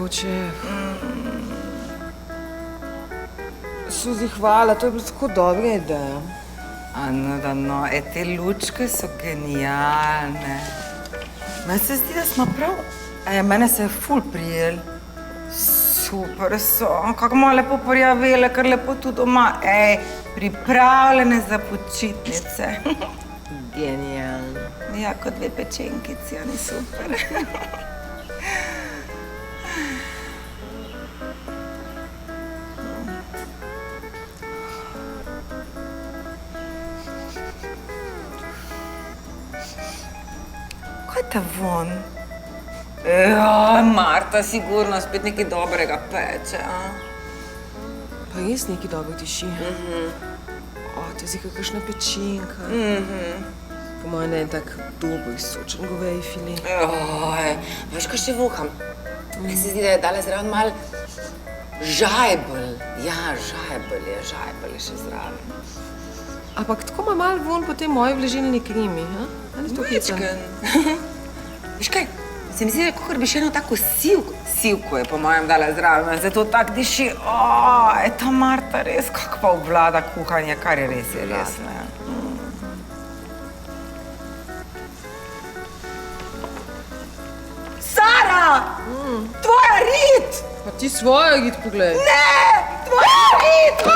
mogoče. Suzi, hvala, to je bila tako dobra ideja. No, te lučke so genialne. Meni se zdi, da smo prav... Mene se je ful prijel. Super so, kako malo lepo porjavele, kar lepo tu doma. Pripravljene za počitnice. Genialno. Ja, kot dve pečenkici, oni super. Kaj je ta von? Marta, sigurno spet nekaj dobrega peče, a? Pa res nekaj dobro tiši. To je zika kakšna pečenka. Po mojem ne je tak dober, sočen goveji file. Veš, kaj še voham? Meni se zdi, da je dala zraven malo žajbelj. Ja, žajbelj je še zraven. Ampak tako ima malo von po tej moji vležilni kremi, ha? Mečken. Veš kaj? Se mi zdi, kakor bi še eno tako sivko je po mojem dala zraven, zato tak diši, ta Marta res, kako pa obvlada kuhanje, kar je res, ne. Sara! Tvoja rit! Pa ti svojo rit poglej. Ne! Tvoja rit!